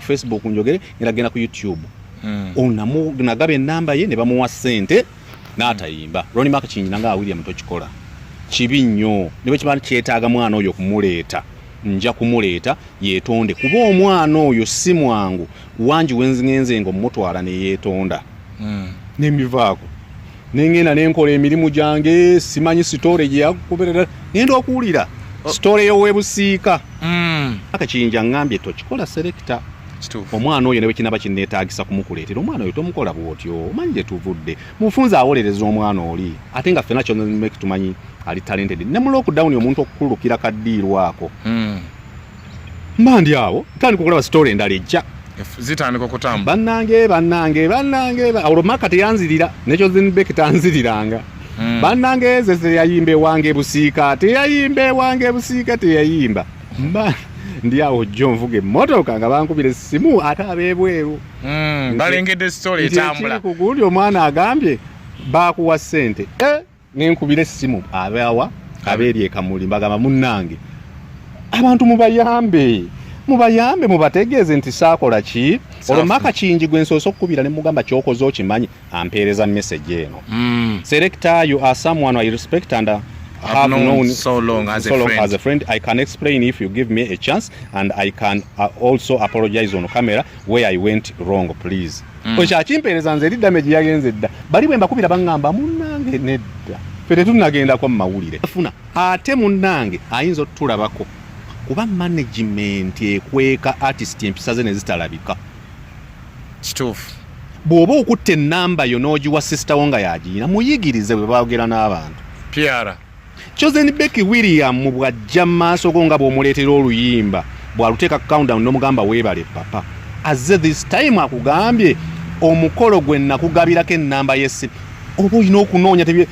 ku Facebook njogere ngenda ku YouTube onamu nagaba enamba ye ne bamuwa ssente n'atayimba Ronnie Makakinyi nanga William Tochikola kibi nnyo niwe kimani kyetaaga mwana oyo kumuleeta nja kumuleeta yeetonde kuba omwana oyo si mwangu wanji wenzingenze ngo mmutwala ne yeetonda nemivaako nengenda nenkola emirimu gyange simanyi story gye yakuberera ngenda okuwulira story y'owebusiika Akakinja ngambye Tochikola Selector omwana oyo newe kinaba kinneetaagisa kumukuleetera omwana oyo tomukola bw'otyo omanyi gye tuvudde mufunza awolereza omwana oli ate nga ffena kyonna tumanyi ali talented ne mu lockdown omuntu okukulukira kaddiirwako mbandi awo tandika okulaba story endala ejja zitandika okutamba bannange olumaka teyanzirira nekyo zinbeki tanziriranga bannange zeze yayimbe wange busiika teyayimba ndi awo John Mvuge motoka nga bankubira essimu ate abebweru balengedde story etambula kugundi omwana agambye bakuwa ssente nenkubira essimu abawa abeeri ekamuli mbagamba munnange abantu mubayambe mubategeeze nti saakola ki olumaka kingi gwe nsoose okukubira ne mugamba kyokoze okimanyi ampeereza message eno Selector, you are someone I respect and have known so long as a friend. I can explain if you give me a chance, and I can also apologize on camera where I went wrong, please. Okimpeereza nze eri damage yagenze dda bali bwe mbakubira bangamba munnange nedda fere tunagenda kwa mawulire afuna ate munnange ayinza otulabako kuba management ekweka artist empisa ze ne zitalabika kituufu bw'oba okutte ennamba yo n'ogiwa sister wo nga yagiina muyigirize bwe baogera n'abantu Piara Chosen Becky William bw'ajja mu maaso go nga bw'omuleetera oluyimba bw'aluteeka countdown n'omugamba weebale papa azze this time akugambye omukolo gwe nakugabirako ennamba y'essimu oba olina okunoonya tebye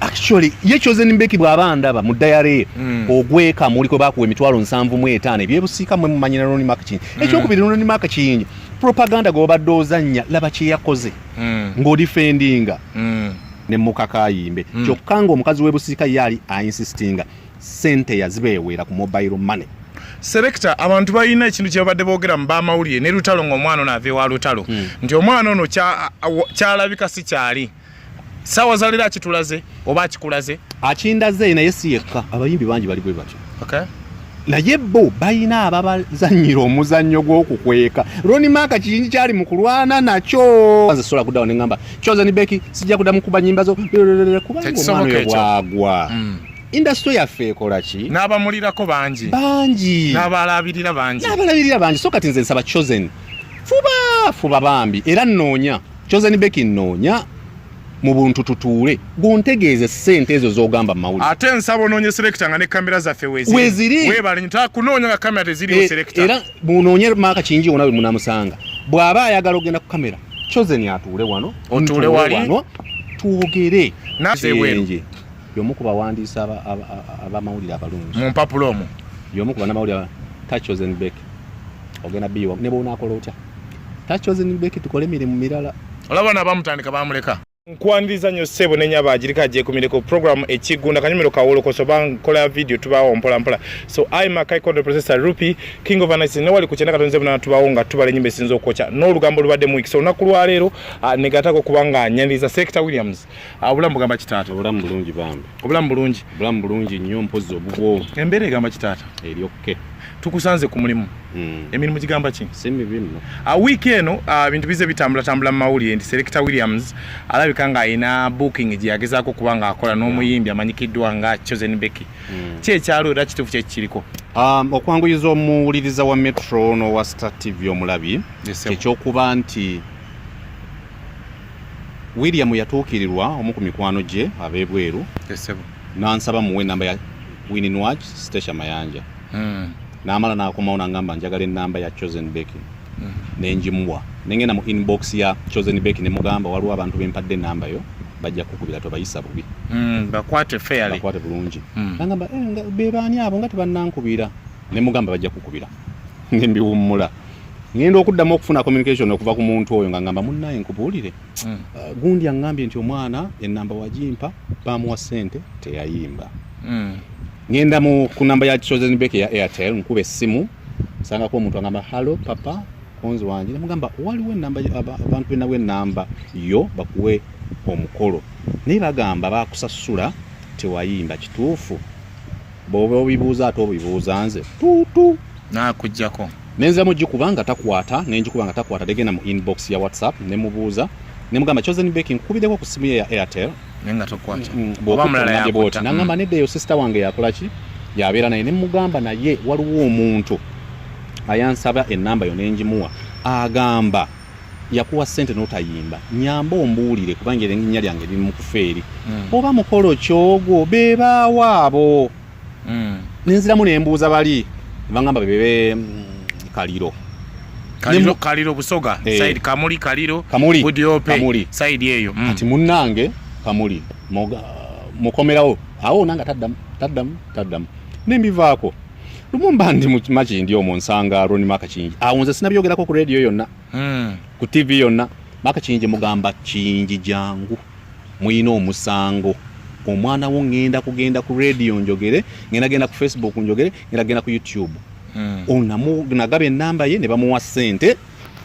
actually ye Chosen Becky bw'aba ndaba mu diary ogweka muliko bakuwa emitwalo 75 ebyebusiika mwe mumanyira Ronnie Makakinyi ekyokubiri Ronnie Makakinyi propaganda g'obadde ozannya laba kye yakoze ng'odifendinga ne mukakayimbe kyokka ng'omukazi w'ebusiika yali ainsistinga ssente yazibeewera ku mobile money. Selector abantu balina ekintu kye babadde boogera mu bamawulire ne lutalo ng'omwana ono ave wa lutalo nti omwana ono kyalabika si kyali sawa zalira kitulaze oba kikulaze akindaze naye si yekka abayimbi bangi bali bwe batyo naye bo balina ababazannyira omuzannyo gw'okukweka Ronnie Makakinyi kyali mu kulwana nakyo nze sola kuddawo ne ngamba Chosen Becky sijja kuddamu kuba nnyimba zo kubanga omwana oyo bwagwa industry yaffe ekola ki n'abamulirako bangi n'abalabirira bangi so kati nze nsaba Chosen fuba bambi era nnoonya Chosen Becky nnoonya mu buntu tutuule gontegeeze ssente ezo z'ogamba mawulire ate nsaba onoonye Selector nga ne kamera zaffe weziri webale nta kunoonya nga kamera teziriwo Selector era bunoonye Makakinyi onawe munamusanga bw'aba ayagala ogenda ku kamera Chosen atuule wano otuule wali tuwogere nasenje y'omu ku bawandiisi abamawulire abalungi mu mpapulo omwo y'omu ku bannamawulire ta Chosen Becky ogenda biwa ne bw'onaakola otya ta Chosen Becky tukole emirimu mirala olaba n'abamutandika bamuleka nkwaniriza nnyo ssebo n'ennyaba agirika agyekumire program ekigunda kanyumiro kawolo soba nkola video tubawo mpola so I Makai content processor Rupi King of Nice ne wali ku kyenda katonze buna tubawo nga tubale nyimbe sinzo kocha n'olugambo lubadde mu so olunaku lwa leero negatako kubanga nyandiriza Selector Williams obulamu gamba kitaata obulamu bulungi bambi obulamu bulungi nnyo mpozi obubwo embeera egamba kitaata eri okke tukusanze ku mulimu emirimu gigamba ki simi bino week eno bintu bize bitambula mu mawulire ndi Selector Williams alabika nga ayina booking gye yagezaako kubanga akola n'omuyimbi amanyikiddwa nga Chosen Becky kyekyalo era kituufu kyekiriko okwanguyiza omuwuliriza wa Metro n'owa Star TV omulabi ekyokuba nti William yatuukirirwa omu ku mikwano gye ab'ebweru n'ansaba muwe ennamba ya Winnie Nwach Station Mayanja n'amala n'akomawo n'angamba njagala ennamba ya Chosen Becky nenjimuwa nengenda mu inbox ya Chosen Becky ne mugamba waliwo abantu bempadde ennamba yo bajja kukubira tobayisa bubi bakwate fairly bakwate bulungi n'angamba bebaani abo nga tebannankubira ne mugamba bajja kukubira nembiwummula ngenda okuddamu okufuna communication okuva ku muntu oyo nga ngamba munnaye nkubuulire gundi angambye nti omwana ennamba wagimpa bamuwa ssente teyayimba ngenda ku namba ya Chosen Becky ya Airtel nkube essimu sangako omuntu angamba hello papa mukonzi wange namugamba waliwo enamba abantu benawe enamba yo bakuwe omukolo naye bagamba bakusasula tewayimba kituufu bw'oba obibuuza ate obibuuza nze tuutu nakujjako nenzamu gikubanga takwata nenjikubanga takwata tegenda mu inbox ya WhatsApp nemubuuza nemugamba Chosen Becky nkubideko ku simu ya Airtel nenga tokwata oba mulala yakwata nangamba nedde yo sister wange yakola ki yabeera naye nemugamba naye waliwo omuntu ayansaba enamba yo nenjimuwa agamba yakuwa ssente n'otayimba nyamba ombuulire kubanga erinnya lyange liri mu kufeeri oba mukolo kyogwo beebaawo nenziramu nembuuza bali bangamba bebe kaliro busoga side kamuli kaliro budiope side eyo ati munnange kamuli mukomerawo awo nanga taddamu nembivaako lumumba ndi mukimachi ndi omunsanga Ronnie Makakingi awunze sinabyogerako ku radio yonna ku TV yonna Makakingi mugamba kingi jangu muyina omusango omwana wo ngenda kugenda ku radio njogere ngenda genda ku Facebook njogere ngenda genda ku YouTube onamu nagabe enamba ye ne bamuwa ssente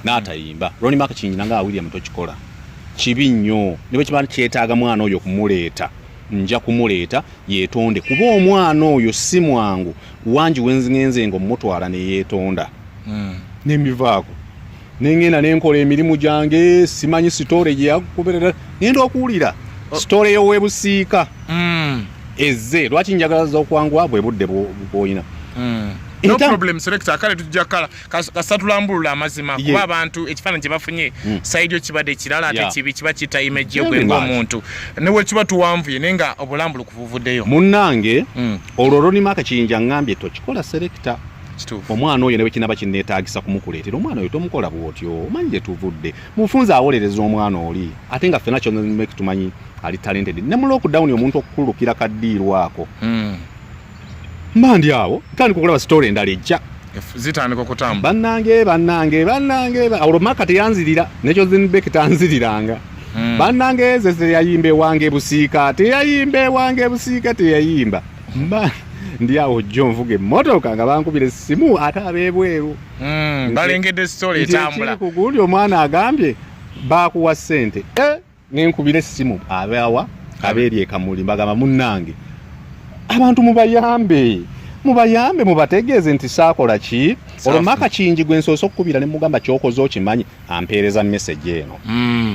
n'atayimba Ronnie Makakingi nanga William tochikola kibi nnyo niwe kibali kyetaaga mwana oyo kumuleeta nja kumuleeta yeetonde kuba omwana oyo si mwangu wanji wenzingenze ngo mutwala ne yeetonda nemivaako nengenda nenkola emirimu gyange simanyi story gye yakuberera nenda okuwulira story y'owebusiika ezze lwaki njagalaza okwangwa bwe budde bwoyina no problem selector akale tujjakala kasatulambulula amazima kuba abantu ekifaananyi kye bafunye side yo kibadde kirala ate kibi kiba kita image yo gwenga omuntu newe kiba tuwanvuye nenga obulambulu kuvuvuddeyo munnange olwo Ronnie Makakingi ngambye tokikola selector omwana oyo newe kinaba kinneetaagisa kumukuleetera omwana oyo tomukola bwotyo omanyi gye tuvudde mufunza awolereza omwana oli ate nga ffena kyonna make tumanyi ali talented ne mu lockdown omuntu okukulukira kaddiirwako mbandi awo tandika okulaba story endala ejja zitandika okutamba bannange olwo Maka teyanzirira nekyo Zinbek tanziriranga bannange zeze yayimbe wange busiika teyayimba ndi awo jjo nvuga emmotoka nga bankubira essimu ate abeebweru balengedde story etambula kugundi omwana agambye bakuwa ssente nenkubira essimu abawa abeeri ekamuli mbagamba munnange abantu mubayambe mubategeeze nti saakola ki olwo Makakingi gwe nsoose okukubira ne mugamba kyokoze okimanyi ampeereza message eno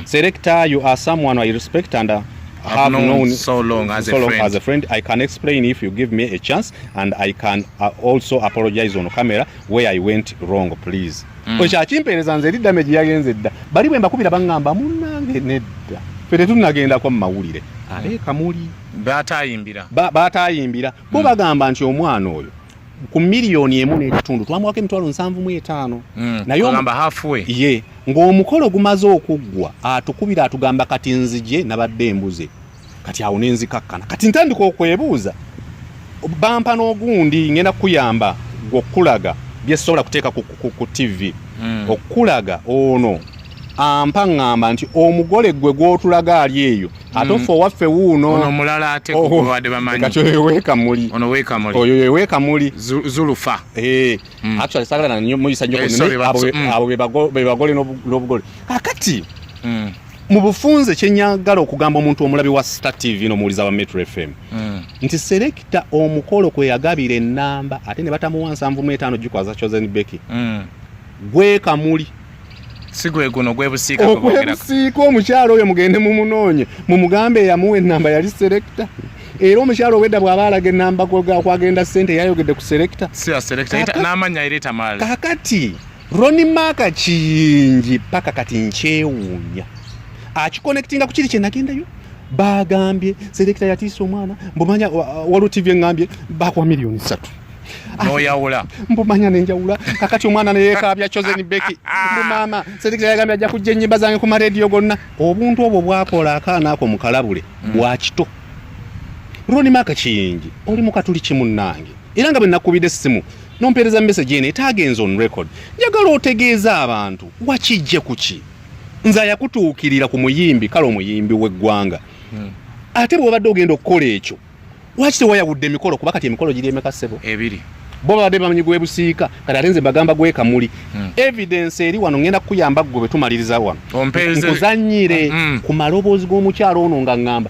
Selector, you are someone I respect and have known so long as a friend. I can explain if you give me a chance, and I can also apologize on camera where I went wrong, please. Okyakimpeereza nze eri damage yagenze dda bali bwe mbakubira bangamba munnange nedda fete tunagenda kwa mawulire kamuli batayimbira bo bagamba nti omwana oyo ku miliyoni 1.5 twamwako 7,500 nayo ngamba halfway ye ng'omukolo gumaze okuggwa atukubira atugamba kati nzije nabadde embuze kati awo nenzikakkana kati ntandika okwebuuza bampa n'ogundi ngenda kuyamba gokulaga byesobola kuteeka ku TV okulaga ono ampa ngamba nti omugole gwe gwotulaga ali eyo atofo waffe wuuno ono mulala ate kuwadde bamanyi kati weka muli ono weka muli oyo weka muli zulufa actually sagala na nnyo muyisa nnyo abo bebagole n'obugole kakati mu bufunze kyenyagala okugamba omuntu omulabi wa Star TV n'omuwuliza wa Metro FM nti Selector omukolo kwe yagabira ennamba ate ne batamuwa 7,500 gikwaza Chosen Becky gweka muli sigwe guno gwebusiika okwebusiika omukyalo oyo mugende mumunoonye mumugambe yamuwa ennamba yali Selector era omukyalo wedda bw'abaalaga ennamba kwagenda ssente yayogedde ku Selector si ya Selector n'amanya ireeta mali kakati Ronnie Makakingi paka kati nkyewuunya akikonectinga ku kiri kye nagendayo bagambye Selector yatiisa omwana mbumanya waliwo TV engambye bakuwa miliyoni 3 noyawula mbumanya nenjawula kakati omwana neyeekabya Chosen Becky mbumama Selector yagambye ajja kujja ennyimba zange ku marediyo gonna obuntu obwo bwakola akaana ako mukalabule bwakito Ronnie Makakingi oli mukatuli kimunnange era nga bwe nakubidde essimu nompeereza message eno etagenze on record njagala otegeeza abantu wakijje kuki nze yakutuukirira ku muyimbi kale omuyimbi w'eggwanga ate bw'obadde ogenda okukola ekyo lwaki tewayawudde emikolo kuba kati emikolo giri emeka ssebo 2 bo babadde bamanyi gwebusiika kati ate nze bagamba Gwekamuli evidence eri wano ngenda kukuyamba gwe betumaliriza wano nkuzannyire ku maloboozi g'omukyalo ono nga ngamba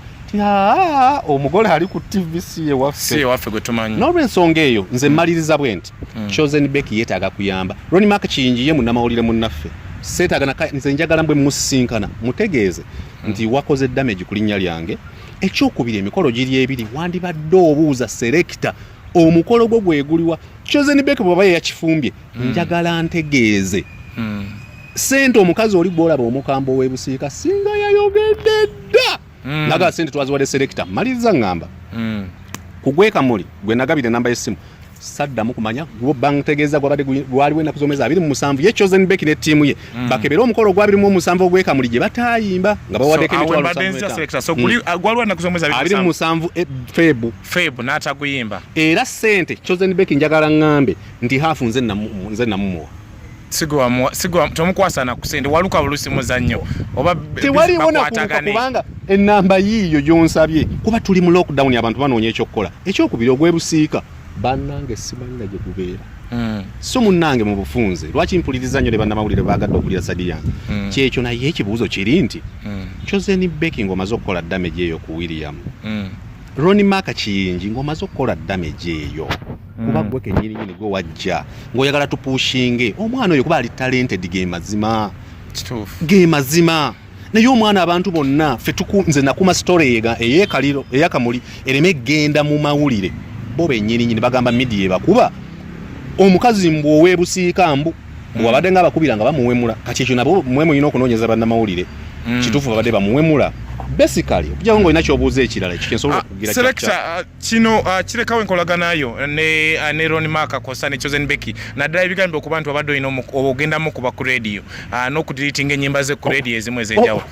omugole ali ku TVC ewaffe gwe tumanyi n'olw'ensonga eyo nze mmaliriza bwe nti Chosen Becky yeetaaga kuyamba Ronnie Mark Kiyingi munnamawulire munnaffe seetaaga nze njagala mbwe musinkana mutegeeze nti wakoze damage ku linnya lyange ekyokubiri emikolo giri ebiri wandibadde obuuza Selector omukolo gwo gweguliwa Chosen Becky bw'aba yakifumbye njagala ntegeeze Ssente omukazi oli gw'olaba omukambwe w'ebusiika singa yayogedde dda naga Ssente twaziwadde Selector maliriza ngamba ku Gwekamuli gwe nagabire namba y'essimu saddamu kumanya gwo bantegeeza gwabadde gwaliwo ennaku z'omwezi 27 ye Chosen Becky ne ttiimu ye bakebera omukolo gwa 27 Gwekamuli gye batayimba nga bawaddeko emitwalo 27 Feb n'ataguyimba era Ssente Chosen Becky njagala ngambe nti hafu nze namumuwa sigwa tomukwasana ku Ssente waluka bulusi muzannyo oba tewaliwo nakuruka kubanga ennamba yiiyo gyonsabye kuba tuli mu lockdown abantu banoonya ekyokukola ekyokubiri ogwebusiika bannange simanyi gye gubeera so munnange mu bufunze lwaki mpuliriza nnyo ne bannamawulire baagadde okulira sadi yange kyekyo naye ekibuuzo kiri nti Chosen Becky ng'omaze okukola damage eyo ku William Ronnie Mark Kiyingi ng'omaze okukola damage eyo kuba gwe kennyini gwe wajja ng'oyagala tupushinge omwana oyo kuba ali talented ge mazima naye omwana abantu bonna ffe nze nakuma story eyakamuli ereme genda mu mawulire bo bennyini bagamba media bakuba omukazi mbu oweebusiika mbu bwabadde nga bakubira nga bamuwemula kati ekyo nabo mwe muyina okunoonyeza bannamawulire kituufu babadde bamuwemula basically okujawo ng'olina kyobuuza ekirala ekyo kyensobola okugira Selector kino kirekawo enkolaganayo ne Ronnie Mark kosa ne Chosen Becky naddala ebigambo okuba nti wabadde olina ogendamu kuba ku radio n'okudiritinga ennyimba ze ku radio ezimu ez'enjawulo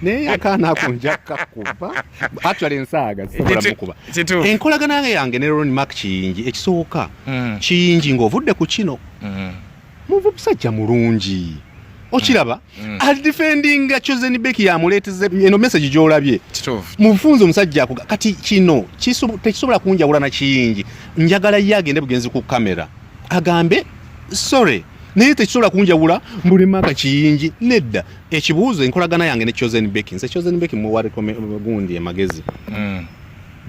naye akaana ako njakka kuba actually ensaaga zisobola mukuba enkolagana yange ne Ronnie Mark Kiyingi ekisooka Kiyingi ng'ovudde ku kino muvu musajja mulungi okiraba ali defendinga Chosen Becky yamuleeteze eno message gy'olabye mufunze omusajja akuga kati kino tekisobola kunjawula na Kiyingi njagala ye agende bugenzi ku kamera agambe sorry naye tekisobola kunjawula mbuli Mark Kiyingi nedda ekibuuzo enkolagana yange ne Chosen Becky nze Chosen Becky muwareko gundi emagezi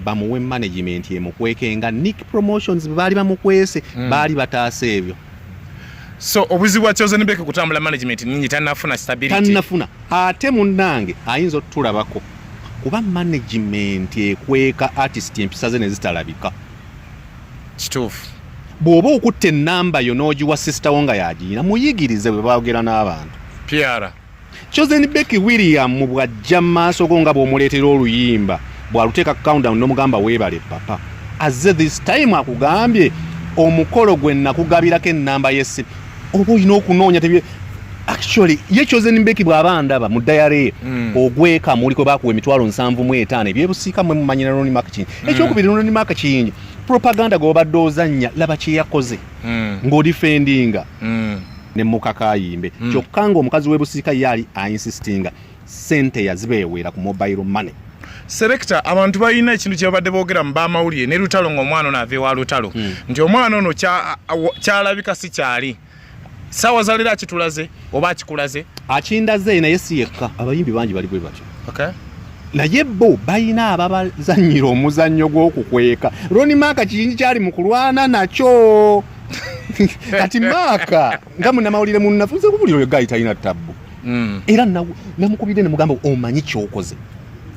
bamuwe management emukwekenga Nick Promotions baali bamukwese baali bataase ebyo so obuzibu bwa Chosen Becky kutambula management nyingi tanafuna stability ate munnange ayinza otulabako kuba management ekweka artist empisa ze ne zitalabika kituufu bw'oba okutte ennamba yo n'ogiwa sister wo nga yagiina muyigirize bwe baogera n'abantu Piara Chosen Becky William bw'ajja mu maaso go nga bw'omuleetera oluyimba bw'aluteeka countdown n'omugamba weebale papa azze this time akugambye omukolo gwe nakugabirako ennamba y'essimu oba olina okunoonya actually ye Chosen Becky bw'aba ndaba mu dayare Ogwekamuli kwe baakuwa emitwalo 75 ebyebusiika mwe mumanyi na Ronnie Mark Kiyingi ekyokubiri Ronnie Mark Kiyingi propaganda g'obadde ozannya laba kye yakoze ng'odifendinga ne mukakayimbe kyokka ng'omukazi w'ebusiika yali ainsistinga Ssente yazibeewera ku mobile money Selector abantu balina ekintu kye babadde boogera mu bamawulire ne lutalo ng'omwana ono ave wa lutalo nti omwana ono kyalabika si kyali sawa zalira akitulaze oba akikulaze akindaze naye si yekka abayimbi bangi bali bwe batyo okay naye bo balina ababazannyira omuzannyo gw'okukweka Ronnie Mark Kiyingi kyali mu kulwana nakyo kati Mark nga munnamawulire munnafunze kubulira oyo gayi talina tabbu era namukubidde ne mugamba omanyi kyokoze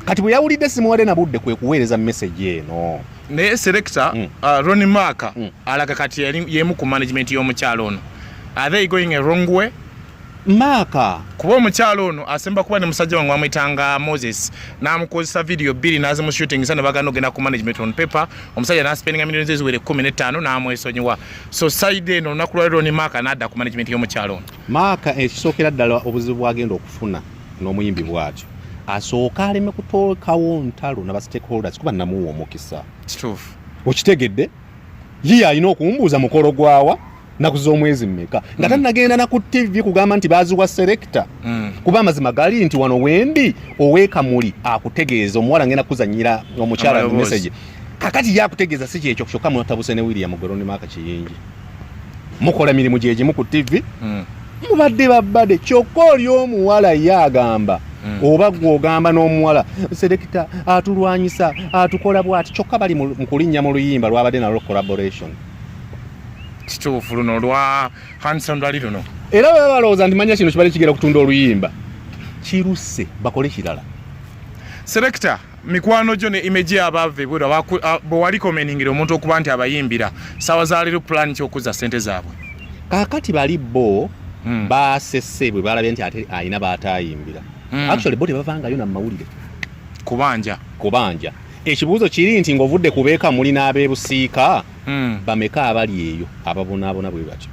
kati bwe yawulidde simuwadde na budde kwe kuweereza message eno naye Selector Ronnie Mark alaga kati yemu ku management y'omukyalo ono are they going a wrong way Mark kuba omukyalo ono asemba kuba ne musajja wange wamuyitanga Moses n'amukozesa video 2 n'azimu shooting sana bagano genda ku management on paper omusajja n'aspendinga millions eziwere 15 n'amwesonyiwa so side eno olunaku lwa Ronnie Mark n'adda ku management y'omukyalo ono Mark ekisookera ddala obuzibu bwagenda okufuna n'omuyimbi bwatyo asooka aleme kutoolekawo ntalo n'aba stakeholders kuba namuwa omukisa kituufu okitegedde ye alina okumbuuza mukolo gwawa naku z'omwezi mmeka nga tannagenda na ku TV kugamba nti baaziwa Selector kuba amazima gali nti wano wendi Owekamuli akutegeeza omuwala ngenda kuzannyira omukyala message kakati yakutegeeza si kyekyo kyokka mutabuse ne William Goroni Maka Kiyingi mukola mirimu gyegimu ku TV mubadde babadde kyokka oli omuwala yagamba oba gwogamba n'omuwala Selector atulwanyisa atukola bwati kyokka bali mu kulinnya mu luyimba lwabadde nalwo collaboration kituufu luno lwa Hanson lwali luno era bwe balowooza nti manya kino kibale kigera kutunda oluyimba kiruse bakole kirala. Selector mikwano gyo ne image abave bwe wali commenting omuntu okuba nti abayimbira sawa za leero plan ky'okuza ssente zaabwe kakati bali bo basese bwe balabye nti ate ayina baatayimbira actually bo tebavangayo na mawulire kubanja ekibuuzo kiri nti ng'ovudde kubeeka muli n'abeebusiika bameka abali eyo ababonaabona bwe batyo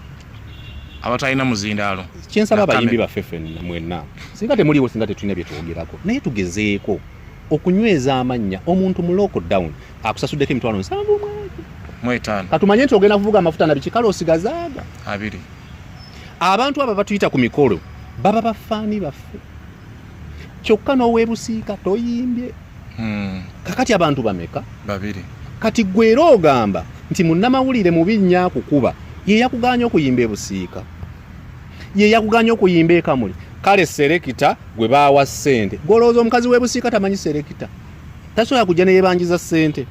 abatalina muzindaalo kyensaba abayimbi baffe ffenna mwenna singa temuliwo singa tetulina bye twogerako naye tugezeeko okunyweza amanya omuntu mu lockdown akusasuddeko emitwalo 7 katumanye nti ogenda kuvuga amafuta na bikikalo osigazaaga 2 abantu abo batuyita ku mikolo baba bafaani baffe kyokka n'oweebusiika toyimbye kakati abantu bameka 2 kati gwera ogamba nti munnamawulire mubi nnyo akukuba ye yakuganya okuyimba ebusiika ye yakuganya okuyimba ekamuli kale Selector gwe baawa ssente golooza omukazi w'ebusiika tamanyi Selector tasobola kujja ne yeebanjiza ssente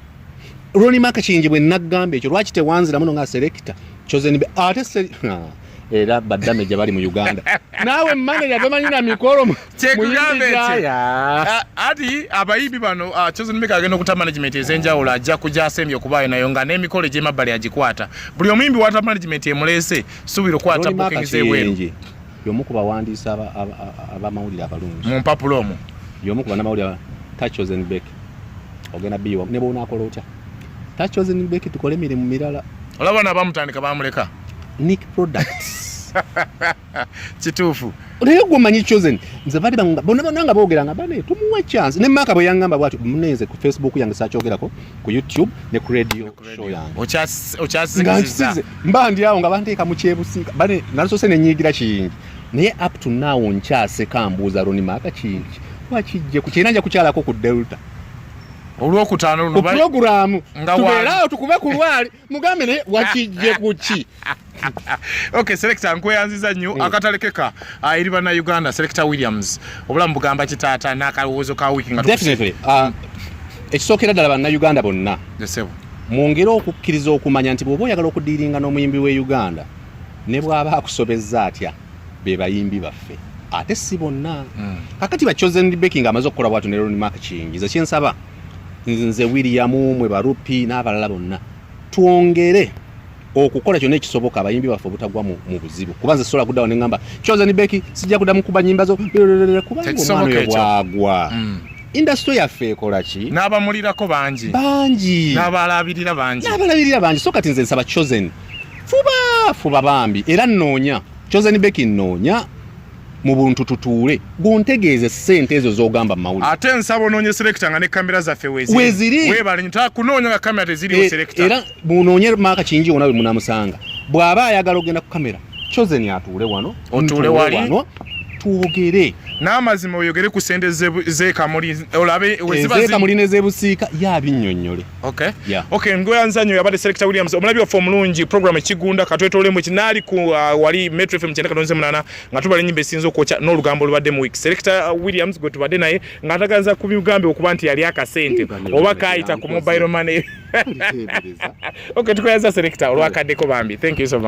Ronnie Maka Kiyingi bwe nagamba ekyo lwaki tewanzira muno nga Selector chozen ate era baddame gye bali mu Uganda naawe manager tomanyi na mikolo kyekugambe ati abayimbi bano chozen Meka agenda okuta management ezenjawulo ajja kujja asembye okubaayo nayo nga n'emikolo gy'emabbali agikwata buli omuyimbi wata management emulese subira okwata booking z'ebweru yomu ku bawandiisa abamawulire abalungi mu mpapulo omwo yomu ku bannamawulire tachozen Becky ogenda biwa ne bw'onaakola otya tachozen Becky tukole emirimu mirala olaba n'abamutandika bamuleka Nick Products kituufu naye gwomanyi chozen nze bali bonna boogera nga bane tumuwa chance ne Maka bwe yangamba bwati muneze ku Facebook yange sakyogerako ku YouTube ne ku radio show yange okyasize mba ndi awo nga banteeka mu kyebusiika bane nalusose ne nyigira Kiyingi naye up to now nkyase kambuuza Ronnie Maka Kiyingi wakijje ku kinanja kukyalako ku Delta olwokutaano luno program tubeerawo tukube ku lwali mugambe ne wakijje kuki Okay, Selector nkweyanziza nnyo akatalekeka eri bana Uganda Selector Williams obulamu bugamba kitaata n'akalowoozo ka wiki nga definitely ekisookera ddala bana Uganda bonna mwongera okukkiriza okumanya nti bw'oba oyagala okudiiringa n'omuyimbi w'e Uganda ne bw'aba akusobezza atya be bayimbi baffe ate si bonna kakati bachozen Becky amaze okukola bwatu ne Ronnie Maka Kiyingi ze kyensaba nze William mwe barupi n'abalala bonna tuongere okukola kyonna ekisoboka abayimbi baffe obutagwa mu buzibu kubanza sola kuddawo ne ngamba chozen Becky sijja kuddamu kuba nyimba zo kubanga omwana oyo bwagwa industry yaffe ekola ki n'abamulirako bangi n'abalabirira bangi so kati nze nsaba chozen fuba bambi era nnoonya chozen Becky nnoonya mu buntu tutuule gontegeeze ssente ezo z'ogamba mawulire ate nsaba onoonye Selector nga ne kamera zaffe weziri webale nta kunoonya nga kamera teziriwo Selector era munoonye Maka Kiyingi wona bwe munamusanga bw'aba ayagala ogenda ku kamera chozen atuule wano otuule wali tuogere n'amazima oyogere ku ssente z'ekamuli olabe z'ekamuli n'ez'ebusiika yabinnyonnyole okay ngoyanza nnyo yabadde Selector Williams omulabi waffe omulungi program ekigunda katwetolemu ekinaali ku wali Metro FM 98 nga tubala ennyimba esinza okwokya n'olugambo olubadde mu week Selector Williams gwe tubadde naye ng'atagaza ku bigambe okuba nti yali akasente oba kaayita ku mobile money okay tukweyanza Selector olwakaddeko bambi thank you so much